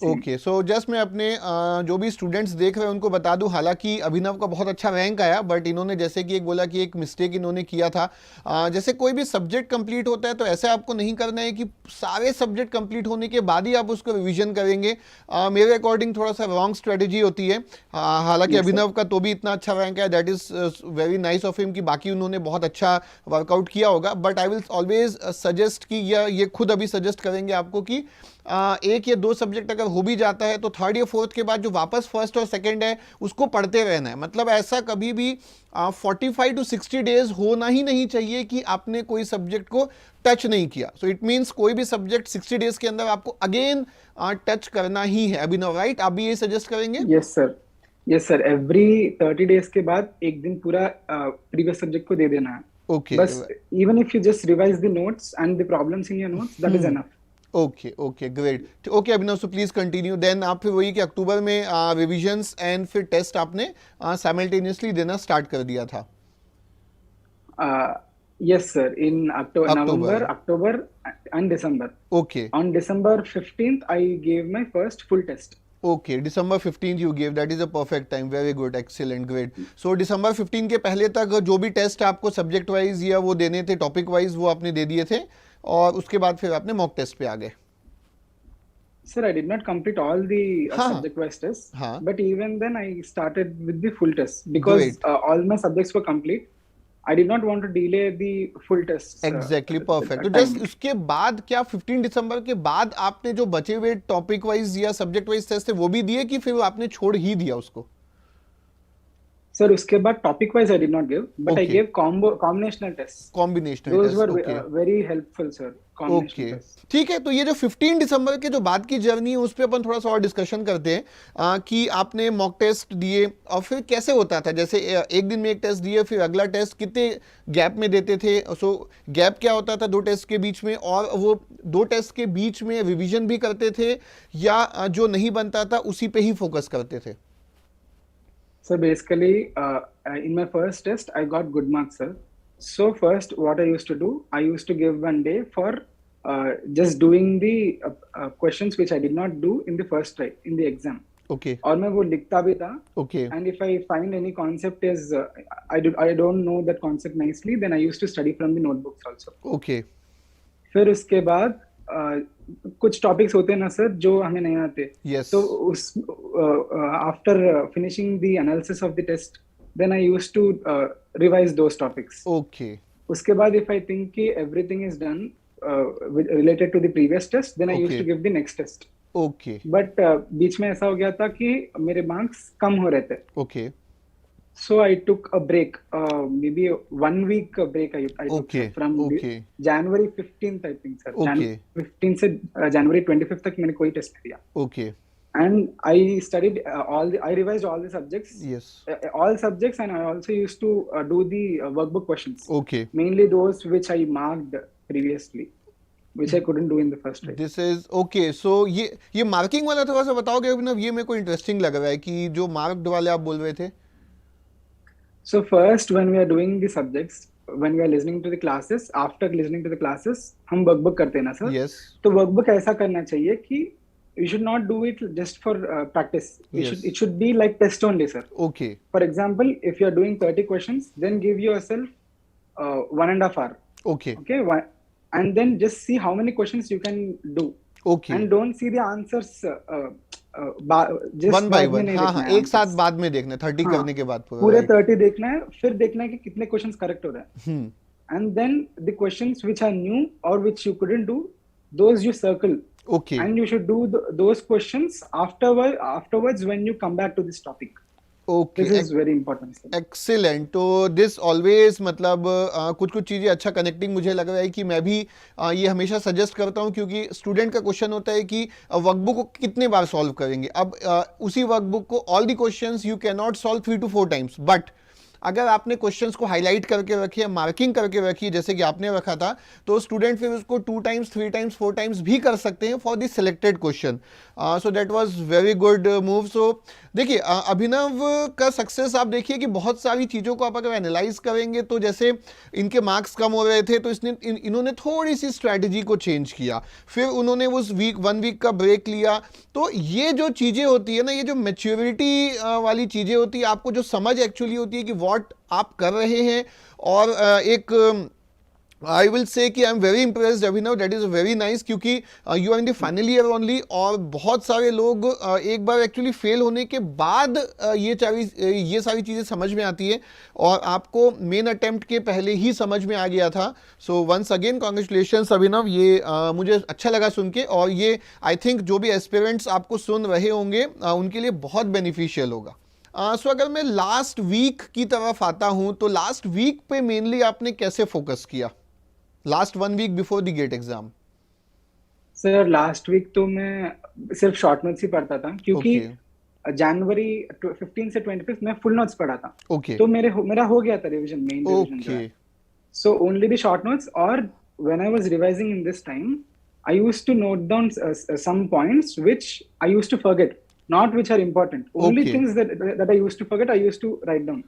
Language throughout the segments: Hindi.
ओके, सो जस्ट मैं अपने जो भी स्टूडेंट्स देख रहे हैं उनको बता दूं, हालांकि अभिनव का बहुत अच्छा रैंक आया, बट इन्होंने जैसे कि एक बोला कि एक मिस्टेक इन्होंने किया था। जैसे कोई भी सब्जेक्ट कंप्लीट होता है तो ऐसे आपको नहीं करना है कि सारे सब्जेक्ट कंप्लीट होने के बाद ही आप उसको रिवीजन करेंगे। मेरे अकॉर्डिंग थोड़ा सा रॉन्ग स्ट्रेटेजी होती है। हालांकि यस सर। अभिनव का तो भी इतना अच्छा रैंक है, that is very nice of him कि बाकी उन्होंने बहुत अच्छा वर्कआउट किया होगा, but I will always suggest कि या ये खुद अभी सजेस्ट करेंगे आपको कि एक या दो सब्जेक्ट अगर हो भी जाता है तो थर्ड या फोर्थ के बाद जो वापस फर्स्ट और सेकंड है उसको पढ़ते रहना है। मतलब ऐसा कभी भी 45 टू 60 डेज होना ही नहीं चाहिए कि आपने कोई सब्जेक्ट को टच नहीं किया। सो इट मीन्स कोई भी सब्जेक्ट 60 डेज के अंदर आपको अगेन टच करना ही है। अभिनव, राइट? आप भी ये सजेस्ट करेंगे? Yes sir. Yes sir, every 30 days के बाद एक दिन पूरा प्रीवियस सब्जेक्ट को दे देना है। ओके। बस even if you just revise the notes and the problems in your notes, that is enough. Okay okay, great. Okay Abhinav, so please continue. Then आप फिर वही कि अक्टूबर में रिविजन्स एंड फिर टेस्ट आपने साइमल्टेनियसली देना स्टार्ट कर दिया था। Yes, sir. In November, October. October, and December. Okay On December 15th, I gave my first full test. Okay, December 15 you gave, that is a perfect time, very good, excellent, great. So December 15 के पहले तक जो भी टेस्ट आपको सब्जेक्ट वाइज या वो देने थे टॉपिक वाइज वो आपने दे दिए थे, और उसके बाद फिर आपने मॉक टेस्ट पे आ गए। Sir, I did not complete all the हाँ subject-wise tests, हाँ, but even then I started with the full test because great, all my subjects were complete. I did not want to delay the full tests exactly perfect. तो time. जस्ट उसके बाद क्या 15 दिसंबर के बाद आपने जो बचे हुए टॉपिक वाइज या सब्जेक्ट वाइज टेस्ट थे वो भी दिए कि फिर आपने छोड़ ही दिया उसको? Sir, उसके बाद topic-wise I did not give, but I okay, gave combinational tests. Combinational Those test, were okay very helpful, sir. Okay, Combinational tests. ठीक है। तो ये जो 15 दिसंबर के जो बाद की जर्नी है उस पर अपन थोड़ा सा और डिस्कशन करते हैं, कि आपने मॉक टेस्ट दिए और फिर कैसे होता था, जैसे एक दिन में एक टेस्ट दिए फिर अगला टेस्ट कितने गैप में देते थे? सो गैप क्या होता था दो टेस्ट के बीच में, और वो दो टेस्ट के बीच में रिवीजन भी करते थे या जो नहीं बनता था उसी पे ही फोकस करते थे? So basically, in my first test, I got good marks, sir. So first, what I used to do, I used to give one day for just doing the questions which I did not do in the first try in the exam. Okay और मैं वो लिखता भी था. Okay And if I find any concept is I don't know that concept nicely, then I used to study from the notebooks also. Okay, फिर उसके बाद कुछ टॉपिक्स होते हैं ना सर जो हमें नहीं आते, यस, तो उस after finishing the analysis of the test, then I used to revise those topics. Okay उसके बाद इफ आई थिंक कि everything is done related to the previous test, then I used okay to give the next test. Okay but बीच में ऐसा हो गया था कि मेरे मार्क्स कम हो रहे थे. Okay So I took a break, maybe 1 week break I took okay from okay January 15th, I think, sir. Okay January 15th से January 25th तक मैंने कोई टेस्ट नहीं दिया. Okay, And I studied I revised all the subjects, yes, all subjects, and I also used to do the workbook questions, okay, mainly those which I marked previously, which I couldn't do in the first try. This is okay. So ये मार्किंग वाला थोड़ा सा बताओगे अभिनव? ये मेरे को इंटरेस्टिंग लग रहा है कि जो मार्क्ड वाले आप बोल रहे थे। So first, when we are doing the subjects, when we are listening to the classes, after listening to the classes, हम workbook करते हैं ना सर. यस तो workbook ऐसा करना चाहिए कि you should not do it just for practice. Yes. It should be like test only, sir. Okay For example, if you are doing 30 questions, then give yourself 1.5 hour. Okay Okay, and then just see how many questions you can do, okay, and don't see the answers just one by बाद में वन, नहीं हाँ देखना हाँ, है एक साथ answers. बाद में देखना, 30 हाँ, करने के बाद पूरे पूरा, 30 देखना है, फिर देखना है कि कितने क्वेश्चंस करेक्ट हो रहे हैं. Right? And then the questions which are new or which you couldn't do, those you circle, okay and you should do those questions afterwards when you come back to this topic. Okay, This is very important, sir. Excellent. तो दिस ऑलवेज मतलब कुछ कुछ चीज़ें अच्छा कनेक्टिंग मुझे लग रहा है कि मैं भी ये हमेशा सजेस्ट करता हूँ, क्योंकि स्टूडेंट का क्वेश्चन होता है कि वर्कबुक को कितने बार सॉल्व करेंगे। अब उसी वर्कबुक को all the questions you can not solve 3 to 4 times, but अगर आपने क्वेश्चंस को हाईलाइट करके रखे, मार्किंग करके रखी जैसे कि आपने रखा था, तो स्टूडेंट फिर उसको 2 टाइम्स 3 टाइम्स 4 टाइम्स भी कर सकते हैं for the selected question. So that was very good move. So देखिए अभिनव का सक्सेस आप देखिए कि बहुत सारी चीज़ों को आप अगर एनालाइज करेंगे तो जैसे इनके मार्क्स कम हो रहे थे तो इन्होंने थोड़ी सी स्ट्रैटेजी को चेंज किया, फिर उन्होंने उस वीक 1 वीक का ब्रेक लिया. तो ये जो चीज़ें होती है ना, ये जो मैच्योरिटी वाली चीज़ें होती है, आपको जो समझ एक्चुअली होती है कि व्हाट आप कर रहे हैं, और एक आई विल से कि I am very impressed Abhinav, that is very nice, क्योंकि you are in the final year only, और बहुत सारे लोग एक बार एक्चुअली फेल होने के बाद ये सारी चीज़ें समझ में आती है, और आपको मेन अटेम्प्ट के पहले ही समझ में आ गया था. सो वंस अगेन कॉन्ग्रेचुलेशंस अभिनव, ये मुझे अच्छा लगा सुन के, और ये आई थिंक जो भी एस्पिरेंट्स आपको सुन रहे होंगे उनके लिए बहुत बेनिफिशियल होगा. सो अगर मैं लास्ट वीक की तरफ आता हूं, तो लास्ट वीक पे मेनली आपने कैसे फोकस किया, last 1 week before the GATE exam? Sir last week तो मैं सिर्फ शॉर्ट नोट्स ही पढ़ता था, क्योंकि जनवरी 15 से 25 मैं फुल नोट्स पढ़ा था. तो मेरा हो गया था रिवीजन, मेन रिवीजन जो है. So only the short notes, और when I was revising in this time I used to note down some points which I used to forget, not which are important. Only things that I used to forget, I used to write down.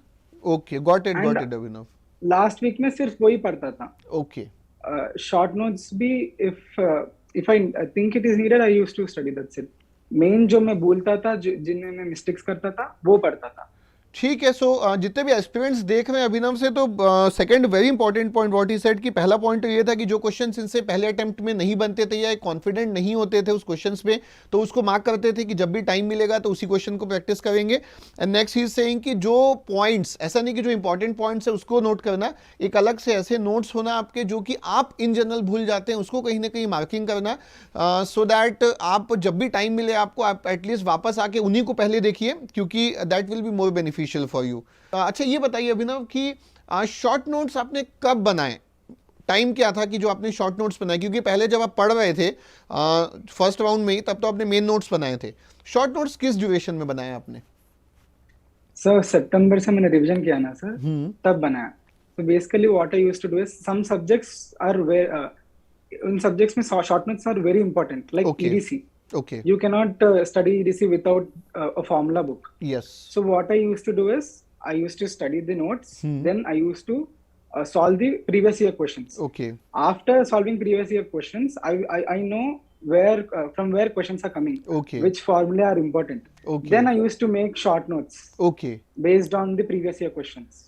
Okay, got it Abhinav. Last week में सिर्फ वही पढ़ता था. Okay. Short notes भी if I think it is needed, I used to study. That's it. Main जो मैं बोलता था, जिनमें मैं मिस्टेक्स करता था, वो पढ़ता था. ठीक है. सो जितने भी एस्पिरेंट्स देख रहे हैं अभिनव से, तो second very important point what he said कि पहला पॉइंट तो ये था कि जो क्वेश्चंस इनसे पहले अटेम्प्ट में नहीं बनते थे या कॉन्फिडेंट नहीं होते थे उस क्वेश्चंस पे, तो उसको मार्क करते थे कि जब भी टाइम मिलेगा तो उसी क्वेश्चन को प्रैक्टिस करेंगे. And next he is saying कि जो पॉइंट्स, ऐसा नहीं कि जो इंपॉर्टेंट पॉइंट्स है उसको नोट करना, एक अलग से ऐसे नोट्स होना आपके जो कि आप इन जनरल भूल जाते हैं, उसको कहीं ना कहीं मार्किंग करना, सो दैट आप जब भी टाइम मिले आपको, आप एटलीस्ट वापस आके उन्हीं को पहले देखिए, क्योंकि that will be more beneficial for you. अच्छा ये बताइए अभिनव कि शॉर्ट नोट्स आपने कब बनाए, टाइम क्या था कि जो आपने शॉर्ट नोट्स बनाए, क्योंकि पहले जब आप पढ़ रहे थे फर्स्ट राउंड में ही, तब तो आपने मेन नोट्स बनाए थे. शॉर्ट नोट्स किस ड्यूरेशन में बनाए आपने? सर सितंबर से मैंने रिवीजन किया ना सर, तब बनाया. तो basically what I used to do is, some subjects are उन सब्जेक्ट्स में short notes are very important, like EDC. Okay. You cannot study EDC without a formula book. Yes. So what I used to do is, I used to study the notes, then I used to solve the previous year questions. Okay. After solving previous year questions, I know where from where questions are coming. Okay. Which formula are important. Okay. Then I used to make short notes. Okay. Based on the previous year questions.